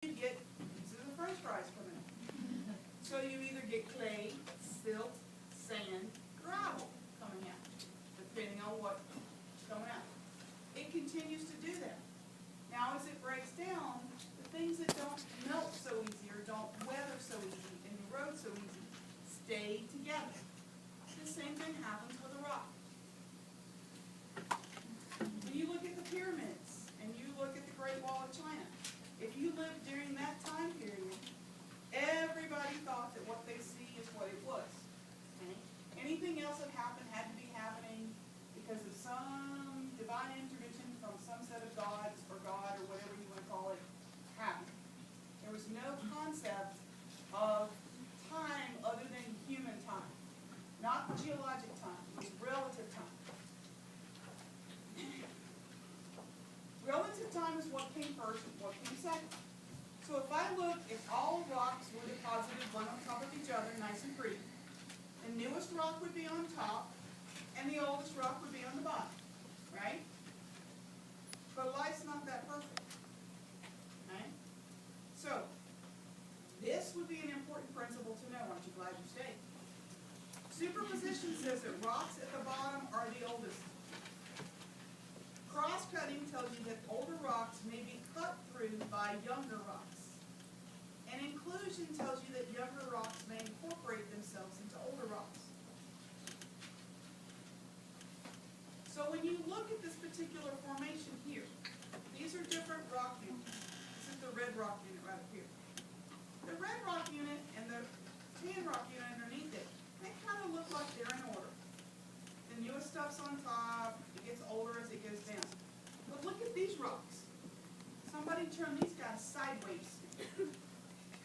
you get, these are the french fries coming in. So you either get clay, silt, sand, gravel coming out, depending on what's coming out. It continues to do that. Now as it breaks down, the things that don't melt so easy or don't weather so easy and erode so easy stay together. The same thing happens with a rock. When you look at the pyramids and you look at the Great Wall of China, if you lived during that time period, everybody thought that what they see is what it was. Okay? Anything else that happened had to be happening because of some divine intervention from some set of gods or God or whatever you want to call it happening. There was no concept of time other than human time. Not geologic time. It was relative time. Relative time is what came first and what came second. So if I look, if all rocks were deposited one on top of each other, nice and pretty, the newest rock would be on top, and the oldest rock would be on the bottom, right? But life's not that perfect, right? So, this would be an important principle to know. Aren't you glad you stayed? Superposition says that rocks at the bottom are the oldest. Cross-cutting tells you that older rocks may be cut through by younger rocks. And inclusion tells you that younger rocks may incorporate themselves into older rocks. So when you look at this particular formation here, these are different rock units. This is the red rock unit right up here. The red rock unit and the tan rock unit underneath it, they kind of look like they're in order. The newest stuff's on top, it gets older as it goes down. But look at these rocks. Somebody turn these guys sideways.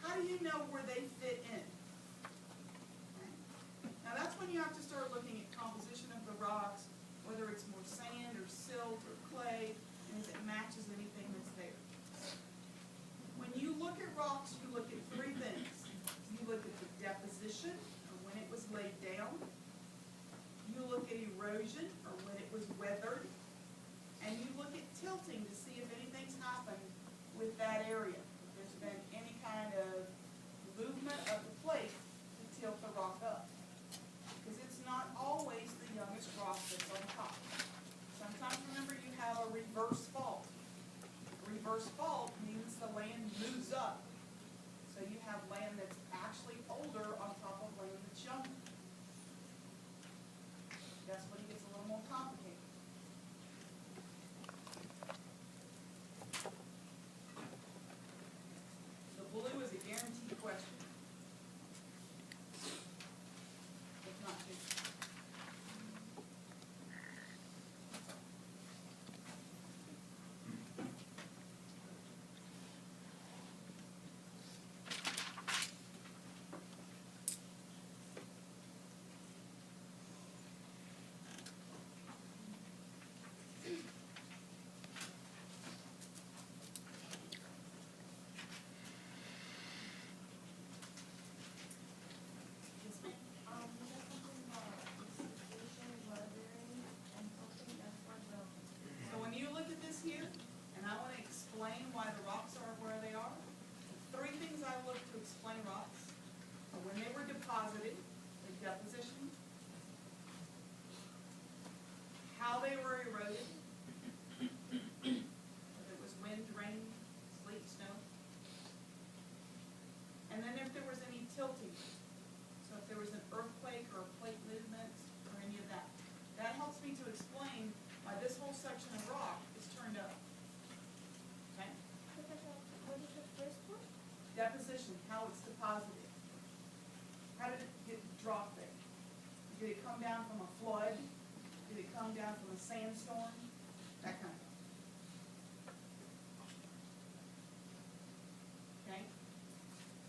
How do you know where they fit in? Okay. Now that's when you have to start looking at composition of the rocks, whether it's more sand or silt or clay, and if it matches anything that's there. When you look at rocks, you look at three things. You look at the deposition, or when it was laid down. You look at erosion, or when it was weathered. And you look at tilting to see if anything's happened with that area. If there's been any kind of movement of the plate to tilt the rock up. Because it's not always the youngest rock that's on top. Sometimes, remember, you have a reverse fault. Reverse fault means the land moves up. So you have land that's actually older on top of land that's younger. That's when it gets a little more complicated. The blue is a guaranteed question. If not two. So when you look at this here, and I want to explain why the rocks are where they are, three things I look to explain rocks are when they were deposited, the deposition, how they were eroded, whether it was wind, rain, sleet, snow, and then if there was any tilting. So if there was an earthquake or a plate movement or any of that. That helps me to explain why this whole section of rock is turned up. Okay? What is the first one? Deposition, how it's deposited. How did it get dropped there? Did it come down from a flood? Did it come down from a sandstorm? That kind of thing. Okay?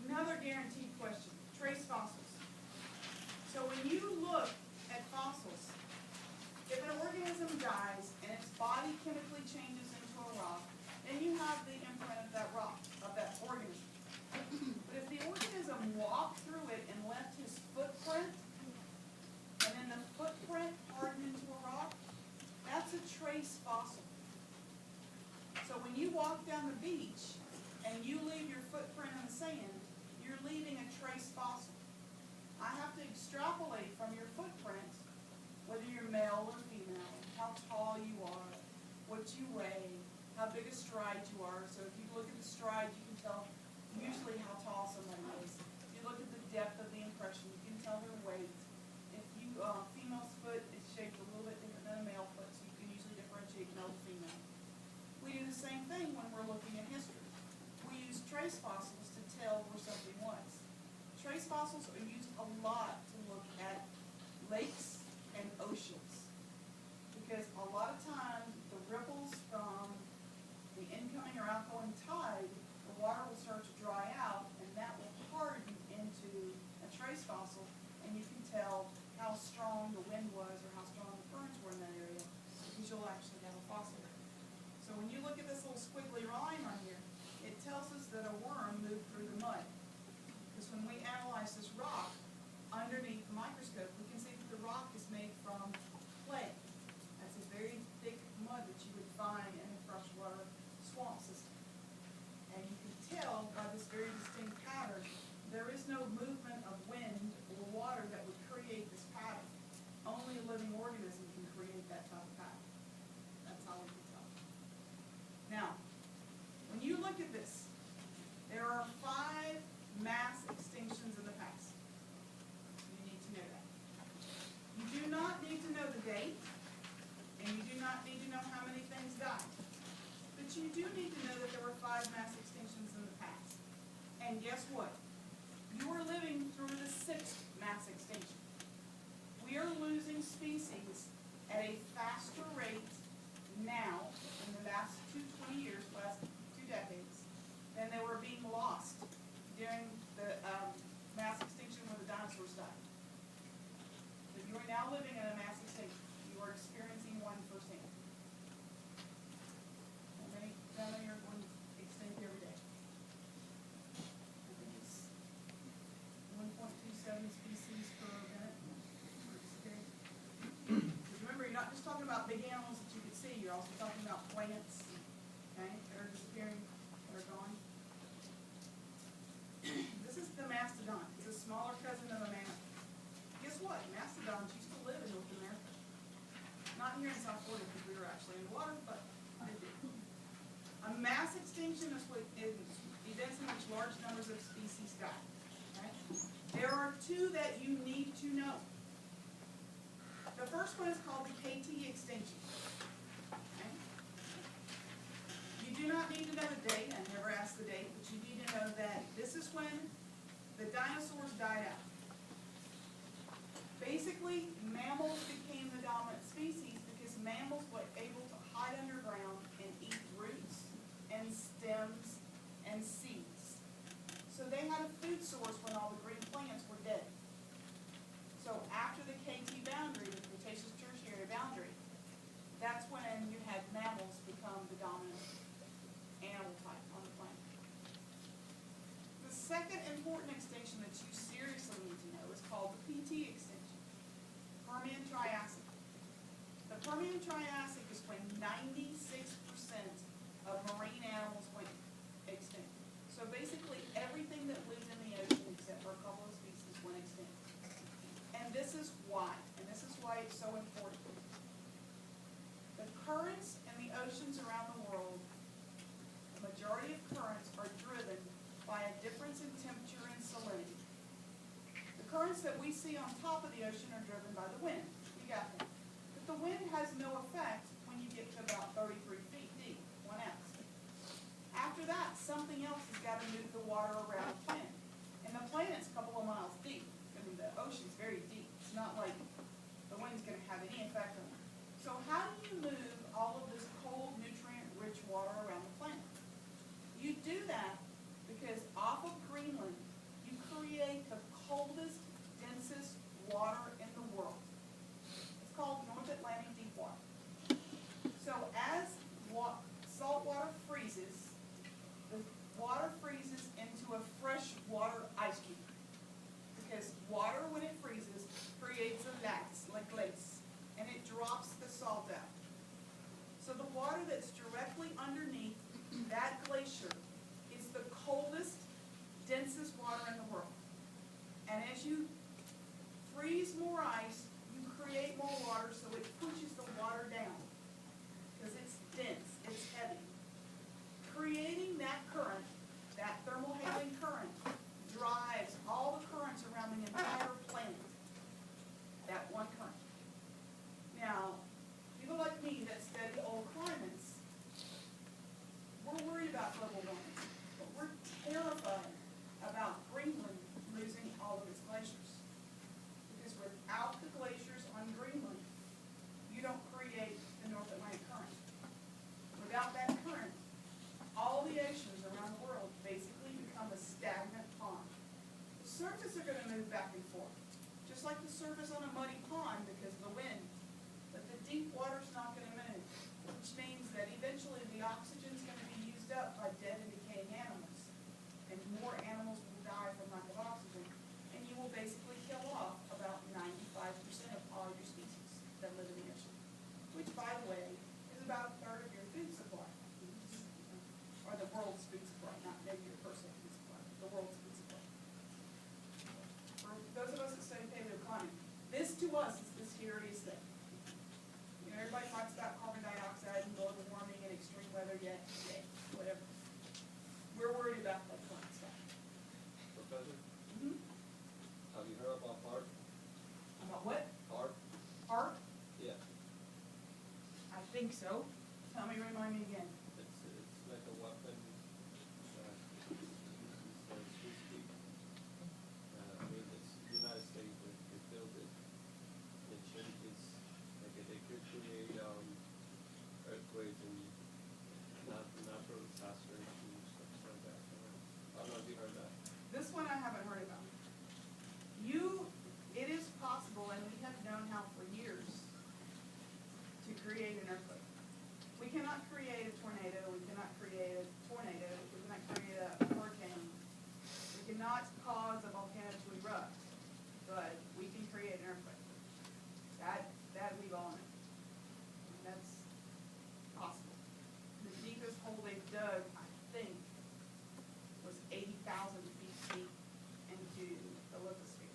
Another guaranteed question. Trace fossils. So when you look at fossils, if an organism dies and its body chemically changes into a rock, then you have the imprint of that rock, of that organism. But if the organism walked through it and left his footprint, and then the footprint hardened into a rock, that's a trace fossil. So when you walk down the beach and you leave your extrapolate from your footprint, whether you're male or female, how tall you are, what you weigh, how big a stride you are. So if you look at the stride, you can tell usually how tall somebody is. If you look at the depth of the impression, you can tell their weight. If you, female's foot is shaped a little bit different than a male foot, so you can usually differentiate male to female. We do the same thing when we're looking at history. We use trace fossils to tell where something was. Trace fossils are used a lot to look at lakes and oceans, because a lot of times the ripples from the incoming or outgoing tide, the water will start to dry out, and that will harden into a trace fossil, and you can tell how strong the wind was or how strong the currents were in that area, because you'll actually have a fossil there. So when you look at this little squiggly line on here, it tells us that a worm moved through the mud. Because when we analyze this rock, underneath the microscope, we can see that the rock is made from clay. That's a very thick mud that you would find in a freshwater swamp system. And you can tell by this very distinct pattern, there is no movement of wind or water that would create this pattern. Only a living organism can create that type of pattern. That's how we can tell. Now, when you look at this, there are 5 mass extinctions in the past. You need to know that. You do not need to know the date, and you do not need to know how many things died. But you do need to know that there were 5 mass extinctions in the past. And guess what? You are living through the 6th mass extinction. We are losing species at a faster rate now, in the last 20 years, last 2 decades, than they were being lost during the mass extinction when the dinosaurs died. So you are now living in a mass extinction. You are experiencing one firsthand. How many are going to extinct every day? I think it's 1.27 species per minute. Because remember, you're not just talking about big animals that you can see, you're also talking about plants, okay, that are disappearing, that are gone. This is the mastodon. It's a smaller cousin of a mammoth. Guess what? Mastodons used to live in North America. Not here in South Florida because we were actually in the water, but they did. A mass extinction is events in which large numbers of species die. Okay? There are 2 that you need to know. The first one is called the KT extinction. Okay? You do not need to know the date. I never asked the date, but you need to know that this is when the dinosaurs died out. Basically, mammals became the dominant species because mammals were able to hide underground and eat roots and stems and seeds. So they had a food source when all the green plants were dead. So after the KT boundary, the Cretaceous Tertiary boundary, that's when you had mammals become the dominant animal type on the planet. The second important extinction that you seriously need to know is called the PT extinction, Permian-Triassic. The Permian-Triassic is when 96% of marine animals went extinct. So basically everything that lives in the ocean except for a couple of species went extinct. And this is why, it's so important. The currents in the oceans around the world, the majority of currents are driven by a difference in temperature and salinity. The currents that we see on top of the ocean are driven by the wind. You got that. But the wind has no effect when you get to about 33 feet deep, 1 ounce. After that, something else has got to move the water around the planet. And the planet's a couple of miles deep. I mean, the ocean's very deep. It's not like the wind's going to have any effect on it. So how do you move all of this cold, nutrient-rich water around the planet? You do that because off of Greenland, you create the coldest, densest water in the world. It's called North Atlantic deep water. So as salt water freezes, the water freezes into a freshwater ice cube. Because water, when it freezes, creates a lattice, like glaze, and it drops the salt out. So the water that's directly underneath just like the surface on a muddy pond because of the wind. But the deep water's not gonna move, which means that eventually the oxygen's gonna be used up by dead and decaying animals. And more animals will die from lack of oxygen. And you will basically kill off about 95% of all your species that live in the ocean. Which, by the way, is about a third of your food supply. Or the world's food supply, not maybe your personal food supply, the world's food supply. For those of us that study paleoeconomy, this to us is the scariest thing. You know, everybody talks about carbon dioxide and global warming and extreme weather, yet, whatever. We're worried about the climate stuff. Professor, Mm-hmm. have you heard about HARP? About what? HARP? Art? Yeah. I think so. Remind me again. It's like a weapon that is used as we speak. I mean, it's United States that built it. It's like it could create earthquakes and natural disasters and stuff like that. I don't know if you heard that. This one I haven't heard about. It is possible, and we have known how for years, to create an earthquake. We cannot create a tornado, we cannot create a hurricane. We cannot cause a volcano to erupt, but we can create an earthquake. That we've all known. And that's possible. The deepest hole they've dug, I think, was 80,000 feet deep into the lithosphere.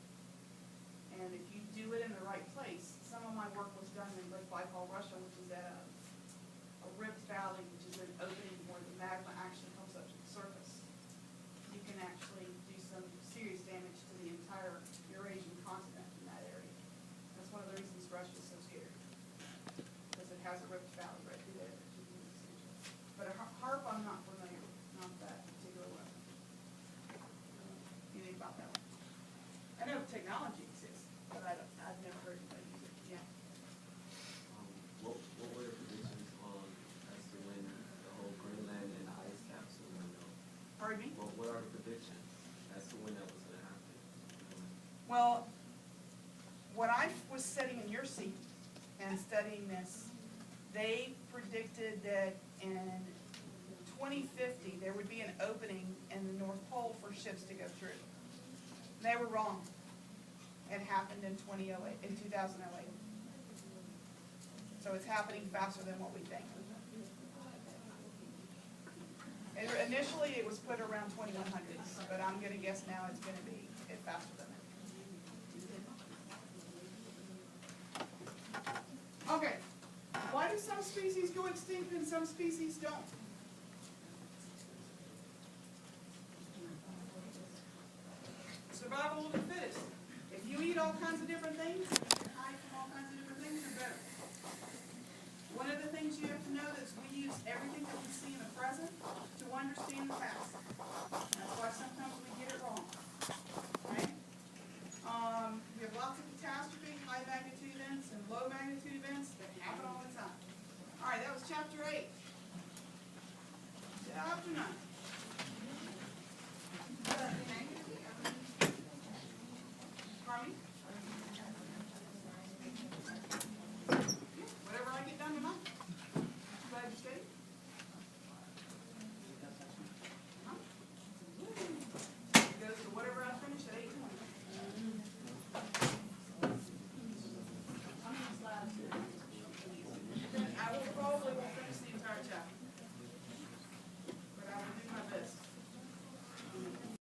And if you do it in the right place, some of my work was done in Lake Baikal, Russia, which is at a rift valley, which is an opening where the magma actually comes up to the surface. You can actually do some serious damage to the entire Eurasian continent in that area. That's one of the reasons Russia is so scared, because it has a rift valley right through there. But a HARP, I'm not familiar with, not that particular one. Anything about that one? I know technology exists, but I've never heard anybody use it, yeah. What were your predictions on as to when the whole Greenland and the ice caps will melt? Pardon me? What are the predictions as to when that was going to happen? Well, when I was sitting in your seat and studying this, they predicted that in 2050, there would be an opening in the North Pole for ships to go through. They were wrong. It happened in 2008. So it's happening faster than what we think. Initially, it was put around 2100s, but I'm gonna guess now it's gonna be faster than that. Okay, why do some species go extinct and some species don't? Survival of the fittest. If you eat all kinds of different things,